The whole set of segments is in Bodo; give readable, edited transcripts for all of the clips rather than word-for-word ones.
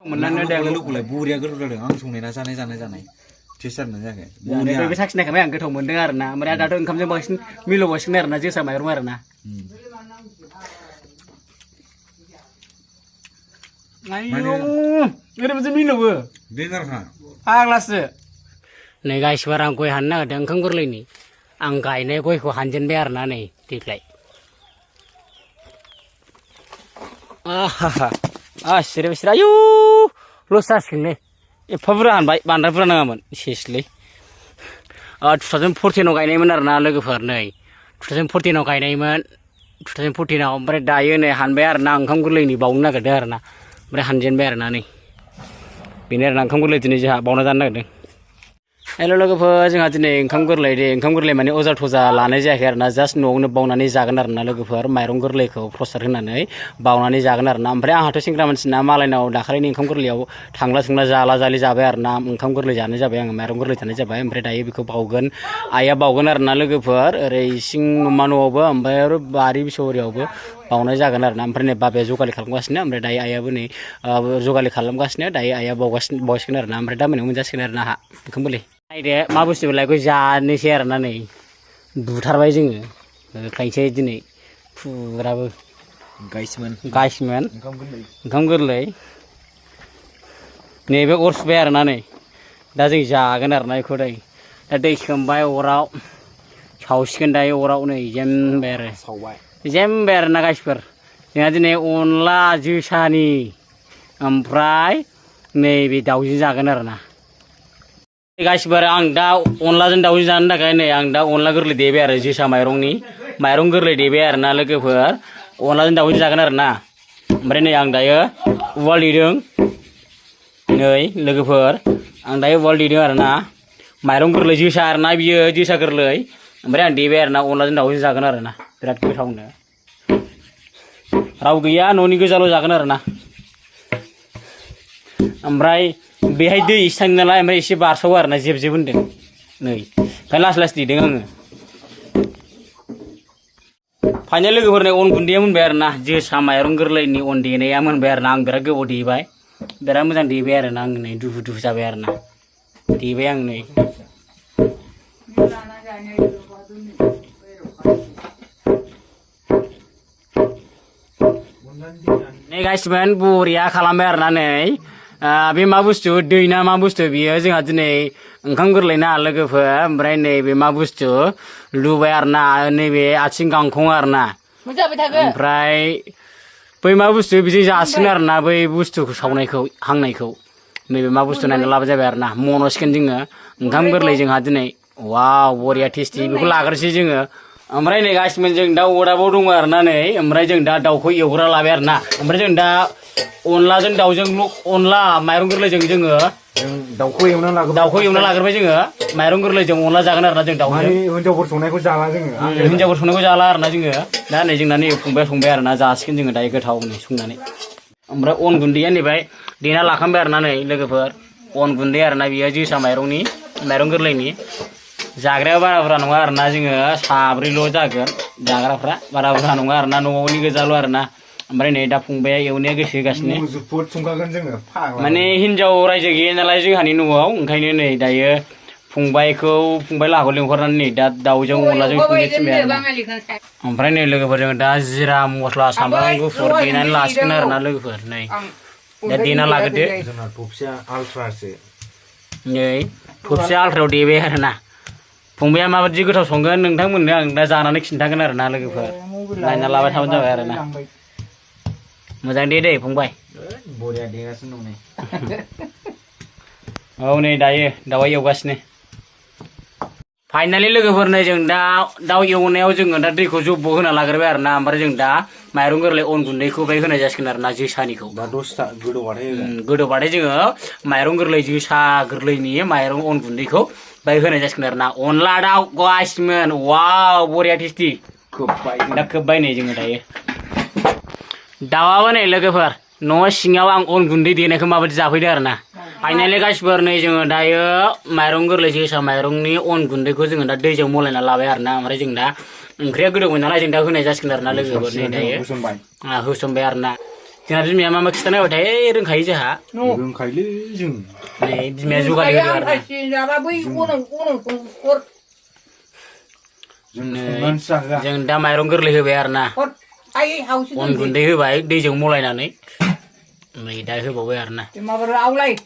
मोननानै दा लोगोलाय बुरिया गोथाव जादों आं संनायना जानाय टेस्ट जादों जायाखै बुरिया बे साखिनायखाय आं गोथाव मोनदों आरोना ओमफ्राय दाथ' ओंखामजों बांसिन मिलौबासिनो आरोना जोसा माइरं आरोना आयौ ओरैबायदि मिलौवो बेगारखा फाग्लासो नै गाइसफोर आं गय हाननो नागिरदों ओंखाम गोरलैनि आं गायनाय गयखौ हानजेनबाय आरोना नै देग्लाय सिरि आयु लस जासिगोनलै एफा बुरजा हानबाय बांद्राय बुरजा नाङामोन सेसलै 2014आव गायनायमोन आरोना लोगोफोर नै 2014आव गायनायमोन 2014आव ओमफ्राय दायो नै हानबाय आरोना ओंखाम गोरलैनि बावनो नागिरदों आरोना ओमफ्राय हानजेनबाय आरोना नै बेनो आरोना ओंखाम गोरलै दिनै जोंहा बावना जानो नागिरदों हेल' लोगोफोर जोंहा दिनै ओंखाम गोरलै माने अजा थजा लानाय जायाखै आरोना जास्ट न'आवनो बावनानै जागोन आरोना लोगोफोर माइरं गोरलैखौ प्रसाद होनानै बावनानै जागोन आरोना ओमफ्राय आंहाथ' सेंग्रा मानसिना मालायनाव दाखालिनि ओंखाम गोरलैयाव थांला जाला जालि जाबाय आरोना ओंखाम गोरलै जानाय जाबाय आङो माइरं गोरलै जानाय जाबाय ओमफ्राय दायो बेखौ बावगोन आइया बावगोन आरोना लोगोफोर ओरै इसिं नमा न'आवबो ओमफ्राय आरो बारि बिसौरियावबो बावनाय जागोन आरोना ओमफ्राय नै बाबाया जगालि खालामगासिनो ओमफ्राय दायो आइयाबो नै जगालि खालामगासिनो दायो आइया बावसिगोन आरोना ओमफ्राय दा मोनायाव मोनजासिगोन आरोना आहा ओंखाम गोरलै नायदो मा बुस्थु बेलाय बेखौ जानोसै आरोना नै बुथारबाय जोङो खायसे दिनै फुराबो गाइसमोन ओंखाम गोरलै नैबे अर सुबाय आरोना नै दा जों जागोन आरोना बेखौ दा दै सोमबाय अराव सावसिगोन दायो अराव नै जेमबाय आरोना गाइसफोर जोंहा दिनै अनला जोसानि ओमफ्राय नैबे दाउजों जागोन आरोना गाइसफोर आं दा अनलाजों दाउजों जानो थाखाय नै आं दा अनला गोरलै देबाय आरो जोसा माइरंनि माइरं गोरलै देबाय आरोना लोगोफोर अनलाजों दाउजों जागोन आरोना ओमफ्राय नै आं दायो उवाल देदों नै लोगोफोर आं दायो उवाल देदों आरोना माइरं गोरलै जोसा आरोना बियो जोसा गोरलै ओमफ्राय आं देबाय आरोना अनलाजों दाउजों जागोन आरोना बिराद गोथावनो राव गैया न'नि गोजाल' जागोन आरोना ओमफ्राय बेहाय दै एसे थाङो नालाय ओमफ्राय एसे बारसावो आरोना जेब होनदों नै ओंखायनो लासै देदों आङो फाइनाल लोगोफोर नै अन गुन्दैया मोनबाय आरोना जोसा माइरं गोरलैनि अन देनाया मोनबाय आरोना आं बिराद गोबाव देबाय बिराद मोजां देबाय आरोना आं नै दुहु जाबाय आरोना देबाय आं नै नै गाइसमोन बरिया खालामबाय आरोना नै बे मा बुस्थु दै ना मा बुस्थु बियो जोंहा दिनै ओंखाम गोरलै ना लोगोफोर ओमफ्राय नैबे मा बुस्थु लुबाय आरोना नैबे आथिं गांखं आरोना ओमफ्राय बै मा बुस्थु बिदि जासिगोन आरोना बै बुस्थुखौ सावनायखौ हांनायखौ नैबे मा बुस्थु नायना लाबो जाबाय आरोना मन'सिगोन जोङो ओंखाम गोरलै जोंहा दिनै वाव बरिया टेस्टि बेखौ लाग्रोसै जोङो ओमफ्राय नै गासिमोन जों दा अरदाबाव दङ आरोना नै ओमफ्राय जों दा दाउखौ एवग्रा लाबाय आरोना ओमफ्राय जों दा अनलाजों दाउजों अनला माइरं गोरलैजों जोङो दाउखौ एवना लाग्रोबाय जोङो माइरं गोरलैजों अनला जागोन आरोना जों दाउजों हिनजावफोर संनायखौ जाला जोङो हिनजावफोर संनायखौ जाला आरोना जोङो दा नै जोंना नै फंबाया संबाय आरोना जासिगोन जोङो दायो गोथाव नै संनानै ओमफ्राय अन गुन्दैया नैबाय देना लाखांबाय आरोना नै लोगोफोर अन गुन्दै आरोना बियो जोसा माइरंनि माइरं गोरलैनि जाग्राया बारा बुरजा नङा आरोना जोङो साब्रैल' जागोन जाग्राफ्रा बारा बुरजा नङा आरोना न'आवनि गोजाल' आरोना ओमफ्राय नै दा फंबाया एवनाया गोसो होगासिनो माने हिनजाव रायजो गैया नालाय जोंहानि न'आव ओंखायनो नै दायो फंबाय लाहाखौ लिंहरनानै नै दा दाउजों अनलाजों संनो थिनबाय आरोना ओमफ्राय नै लोगोफोर जोङो दा जिरा मस्ला सामब्राम गुफुर देनानै लासिगोन आरोना लोगोफोर नै दा देना लाग्रोदो नै थबसे आल्ट्रायाव देबाय आरोना फंबाया माबायदि गोथाव संगोन नोंथांमोननो आं दा जानानै खिन्थागोन आरोना लोगोफोर नायना लाबाय थाबानो जाबाय आरोना मोजां दे फंबाय बरिया देगासिनो दं नै औ नै दायो दाउआ एवगासिनो फाइनालि लोगोफोर नै जों दा दाउ एवनायाव जोङो दा दैखौ जब्ब होना लाग्रोबाय आरोना ओमफ्राय जों दा माइरं गोरलै अन गुन्दैखौ बाय होनाय जासिगोन आरोना जोसानिखौ दा दसे गोदौबाथाय जोङो माइरं गोरलै जोसा गोरलैनि माइरं अन गुन्दैखौ बाय होनाय जासिगोन आरोना अनला दाउ गाइसमोन वाव बरिया टेस्टि दा खोब्बाय नै जोङो दायो दाउआबो नै लोगोफोर न' सिङाव आं अन गुन्दै देनायखौ माबायदि जाफैदो आरोना फाइनालि गाइसफोर नै जोङो दायो माइरं गोरलै जोसा माइरंनि अन गुन्दैखौ जोङो दा दैजों मलायना लाबाय आरोना ओमफ्राय जों दा ओंख्रिया गोदौबाय नालाय जों दा होनाय जासिगोन आरोना लोगोफोर नै दायो होसनबाय आरोना जोंना बिमाया मा मा खिथाना होबाय थायो रोंखायो जोंहा रोंखायोलै जों नै बिमाया जगालि होदो आरो जों दा माइरं गोरलै होबाय आरो ना अन गुन्दै होबाय दैजों मलायनानै नै दा होबावबाय आरो ना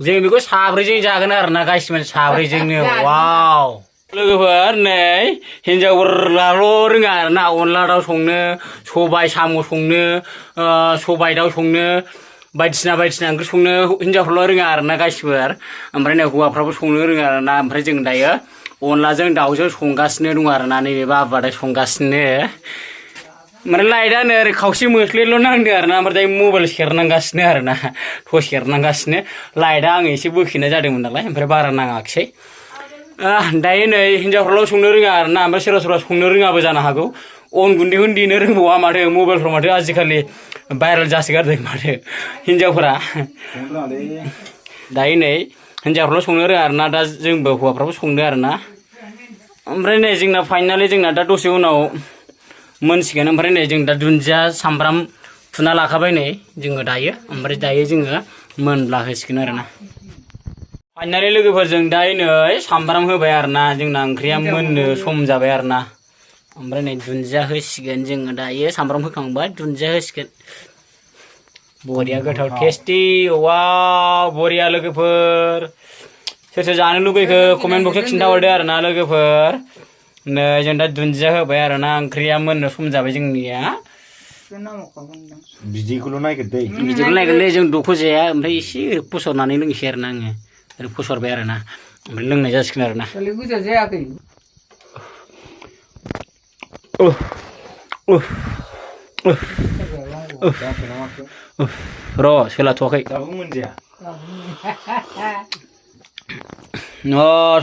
जों बेखौ साब्रैजों जागोन आरो ना गासिबो साब्रैजोंनो वाव लोगोफोर नै हिनजावफोराल' रोङा आरो ना अनला दाउ संनो सबाय साम' संनो सबाय दाउ संनो बायदिसिना ओंख्रि संनो हिनजावफ्राल' रोङा आरो ना गासिबो ओमफ्राय नै हौवाफ्राबो संनो रोङा आरो ना ओमफ्राय जों दायो अनलाजों दाउजों संगासिनो दं आरो ना नैबे बाबादा संगासिनो ओमफ्राय लाइटआ नै ओरै खावसे मोस्लिल' नांदों आरो ना ओमफ्राय दायो मबाइल सेरनांगासिनो आरो ना टर्च सेरनांगासिनो लाइटआ आं एसे बोखिनाय जादोंमोन नालाय ओमफ्राय बारा नाङाखिसै दायो नै हिनजावफ्राल' संनो रोङा आरो ना ओमफ्राय सोरबा संनो रोङाबो जानो हागौ अन गुन्दैखौनो देनो रोंबावा माथो मबाइलफ्राव माथो आजिखालि भाइरेल जासोगारदों माथो हिनजावफोरा दायो नै हिनजावफ्राल' संनो रोङा आरो ना दा जोंबो हौवाफ्राबो संदों आरो ना ओमफ्राय नै जोंना फाइनालि जोंना दा दसे उनाव मोनसिगोन ओमफ्राय नै जों दा दुन्दिया सामब्राम थुना लाखाबाय नै जोङो दायो ओमफ्राय दायो जोङो मोनब्ला होसिगोन आरो ना फाइनालि लोगोफोरजों दायो नै सामब्राम होबाय आरो ना जोंना ओंख्रिया मोननो सम जाबाय आरो ना ओमफ्राय नै दुन्दिया होसिगोन जोङो दायो सामब्राम होखांबाय दुन्दिया होसिगोन बरिया गोथाव टेस्टि वाव बरिया लोगोफोर सोर सोर जानो लुगैखो कमेन्ट बक्सआव खिन्थाहरदो आरो ना लोगोफोर नै जों दा दुन्दिया होबाय आरो ना ओंख्रिया मोननो सम जाबाय जोंनिया बिदैखौल' नायगोनलै जों द'खौ जाया ओमफ्राय एसे फसरनानै लोंसै आरो ना आङो ओरै फसरबाय आरो ना ओमफ्राय लोंनाय जासिगोन आरो ना र' सोलाथ'वाखै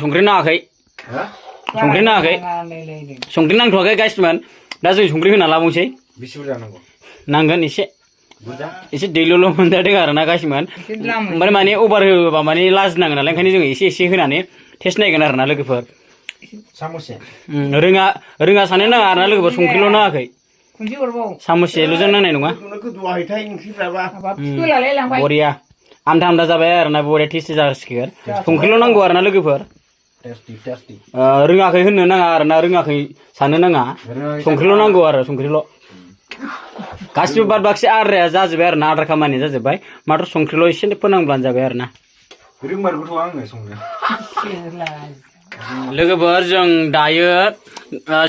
संख्रि नाङाखै संख्रि नांथ'वाखै गासिमोन दा जों संख्रि होना लाबावनोसै नांगोन एसे दैल'ल' मोनजादों आरो ना गासिमोन ओमफ्राय माने अभार होबा माने लाजिनांगोन नालाय ओंखायनो जों एसे होनानै टेस्ट नायगोन आरो ना लोगोफोर रोङा सानो नाङा आरो ना लोगोफोर संख्रिल' नाङाखै साम'सेल'जों नांनाय नङा बरिया आमथा जाबाय आरो ना बरिया टेस्टि जासिगोन संख्रिल' नांगौ आरो ना लोगोफोर रोङाखै होननो नाङा आरो ना रोङाखै साननो नाङा संख्रिल' नांगौ आरो संख्रिल' गासिबो बाद बाखि आद्राया जाजोब्बाय आरो ना आद्रा खामानिया जाजोब्बाय माथ्र संख्रिल' एसे फोनांब्लानो जाबाय आरो ना लोगोफोर जों दायो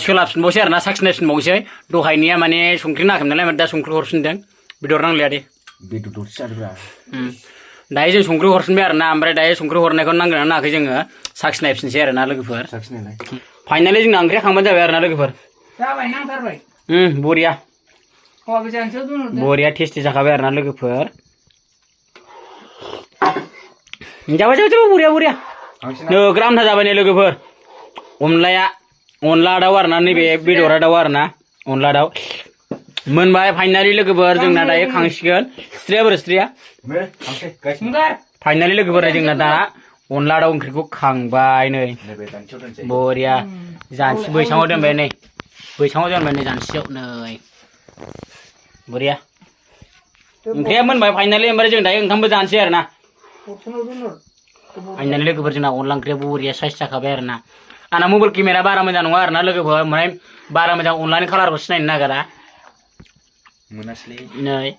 सोलाबफिनबावसै आरो ना साखिनायफिनबावसै दहायनिया माने संख्रि नाङाखैमोन नालाय दा संख्रि हरफिनदों बेदर नांलिया दे दायो जों संख्रि हरफिनबाय आरो ना ओमफ्राय दायो संख्रि हरनायखौ नांगोन ना नाङाखै जोङो साखिनायफिनसै आरो ना लोगोफोर फाइनालि जोंना ओंख्रिया खांबानो जाबाय आरो ना लोगोफोर बरिया टेस्टि जाखाबाय आरो ना लोगोफोर जाबाय बरिया नोगोर आमथा जाबाय नै लोगोफोर अनला दाउ आरो ना नैबे बेदरा दाउ आरो ना अनला दाउ मोनबाय फाइनालि लोगोफोर जोंना दायो खांसिगोन स्त्रिया फाइनालि लोगोफोर जोंना दा अनला दाउ ओंख्रिखौ खांबाय नै बरिया जानसि बैसाङाव दोनबाय नै जानसियाव नै बरिया ओंख्रिया मोनबाय फाइनालि ओमफ्राय जों दायो ओंखामबो जानोसै आरो ना फाइनालि लोगोफोर जोंना अनला ओंख्रिया बरिया साइज जाखाबाय आरो ना आंना मबाइल केमेरा बारा मोजां नङा आरो ना लोगोफोर ओमफ्राय बारा मोजां अनलानि कालारखौ सिनायनो नागिरा नै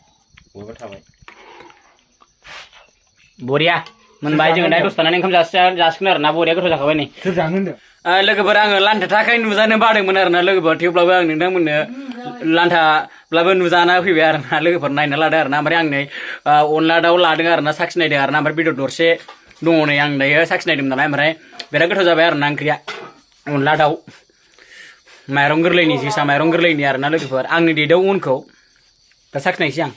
बरिया मोनबाय जोङो दा दसे थानानै ओंखाम जासिगोन आरो ना बरिया गोथाव जाखाबाय नै लोगोफोर आङो लान्थाथाखाय नुजानो बादोंमोन आरो ना लोगोफोर थेवब्लाबो आं नोंथांमोननो लान्थाब्लाबो नुजाना फैबाय आरो ना लोगोफोर नायना लादों आरो ना ओमफ्राय आं नै अनला दाउ लादों आरो ना साखिनायदों आरो ना ओमफ्राय बेदर दरसे दङ नै आं दायो साखिनायदोंमोन नालाय ओमफ्राय बिराद गोथाव जाबाय आरो ना ओंख्रिया अनला दाउ माइरं गोरलैनि जोसा माइरं गोरलैनि आरो ना लोगोफोर आंनि देदौ उनखौ दा साखिनायसै आं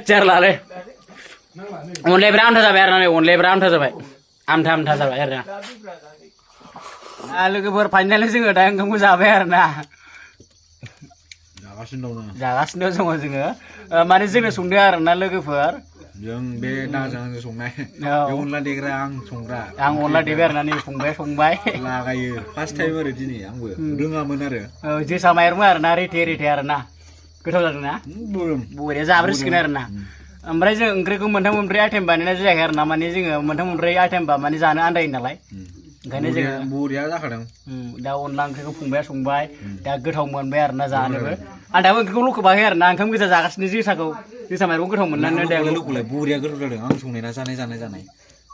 जारलालै अनलाया बिराद आमथा जाबाय आरो ना अनलाया बिराद आमथा जाबाय आमथा जाबाय आरो ना लोगोफोर फाइनालि जोङो दा ओंखामखौ जाबाय आरो ना जागासिनो दङ जोङो माने जोंनो संदों आरो ना लोगोफोर जों बे दाजों आंजों संनाय बे अनला देग्रा आं संग्रा आं अनला देबाय आरोना नै फंबाया संबाय लागायो फार्स्ट टाइम आरो दिनै आंबो रोङामोन आरो जोसा माइरं आरोना रेथे आरोना गोथाव जादोंना बरिया जाब्रसिगोन आरोना ओमफ्राय जों ओंख्रिखौ मोनथाम मोनब्रै आइटेम बानायनाय जायाखै आरोना माने जोङो मोनथाम मोनब्रै आइटेमबा माने जानो आन्दायो नालाय ओंखायनो जोङो बरिया जाखादों दा अनला ओंख्रिखौ फंबाया संबाय दा गोथाव मोनबाय आरोना जानोबो आं दाबो ओंख्रिखौ लुखोबाखै आरोना ओंखाम गोजा जागासिनो जोसा माइरं गोथाव मोननानै लुखौलाय बरिया गोथाव जादों आं संनाय ना जानाय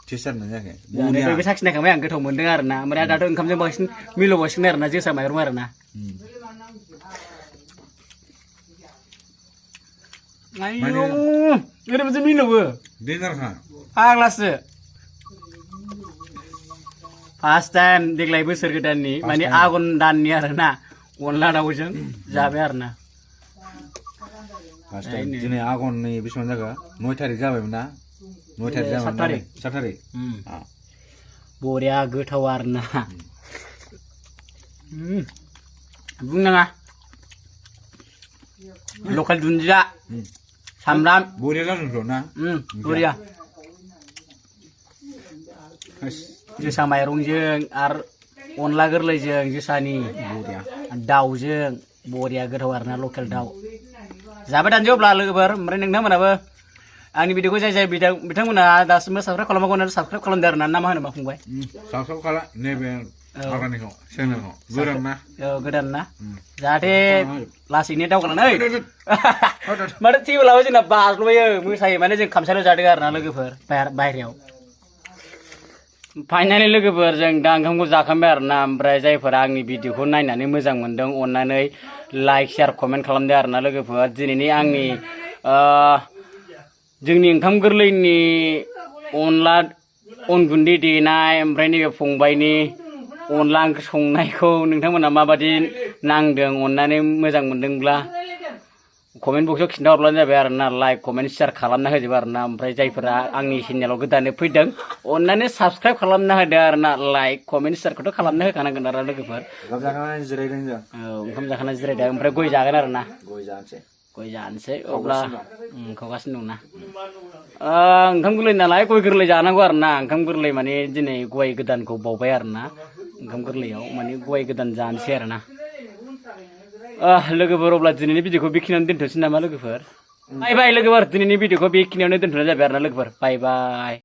टेस्ट जादों जायाखै बे साखिनायखांबाय आं गोथाव मोनदों आरोना ओमफ्राय दाथ' ओंखामजों बांसिन मिलौबावसिगोन आरोना जोसा माइरं आरोना ओरैबायदि मिलौवो फाग्लासो फार्स्ट टाइम देग्लाय बोसोर गोदाननि माने आघन दाननि आरोना अनला दाउजों जाबाय आरोना फार्स्ट टाइम दिनै आघननि बेसेबां जाखो 9 थारिख जाबायमोन ना 9 थारिख जाबाय 7 थारिख बरिया गोथाव आरोना बुंनाङा लकेल दुन्दिया सामब्राम बरिया जादोंथ' ना बरिया जोसा माइरंजों आरो अनला गोरलैजों जोसानि बरिया दाउजों बरिया गोथाव आरोना लकेल दाउ जाबाय थानोसै अब्ला लोगोफोर ओमफ्राय नोंथांमोनाबो आंनि भिडिअखौ जाय बिथांमोना दासिमबो साबस्क्राइब खालामाखै साबस्क्राइब खालामदो आरोना ना मा होनो मा फंबाय साबस्क्राइब खालाम नैबे हाग्रानिखौ चेनेलखौ गोदान ना गोदान ना जाहाथे लासैनो दावगालाङो माथो टेबोलाबो जोंना बाज्ल'यो मोसायो माने जों खामसालियाव जादों आरोना लोगोफोर बाहेरायाव फाइनालि लोगोफोर जों दा ओंखामखौ जाखांबाय आरोना ओमफ्राय जायफोरा आंनि भिडिअखौ नायनानै मोजां मोनदों अननानै लाइक शेयार कमेन्ट खालामदो आरोना लोगोफोर दिनैनि आंनि जोंनि ओंखाम गोरलैनि अनला अन गुन्दै देनाय ओमफ्राय नैबे फंबायनि अनला ओंख्रि संनायखौ नोंथांमोना माबादि नांदों अननानै मोजां मोनदोंब्ला कमेन्ट बक्सआव खिन्थाहरब्लानो जाबाय आरोना लाइक कमेन्ट शेयार खालामना होजोबो आरोना ओमफ्राय जायफोरा आंनि चेनेलाव गोदानै फैदों अननानै साबस्क्राइब खालामना होदो आरोना लाइक कमेन्ट शेयारखौथ' खालामना होखानांगोन आरो लोगोफोर ओंखाम जाखांनानै जिरायदों जों ओंखाम जाखांनानै जिरायदों ओमफ्राय गय जागोन आरोना गय जानोसै अब्ला खावगासिनो दंना ओंखाम गोरलै नालाय गय गोरलै जानांगौ आरोना ओंखाम गोरलै माने दिनै गय गोदानखौ बावबाय आरोना ओंखाम गोरलैयाव माने गय गोदान जानोसै आरोना लोगोफोर अब्ला दिनैनि भिडिअखौ बेखिनियावनो दोनथ'नोसै नामा लोगोफोर बाय बाय लोगोफोर दिनैनि भिडिअखौ बेखिनियावनो दोनथ'नाय जाबाय आरोना लोगोफोर बाय बाय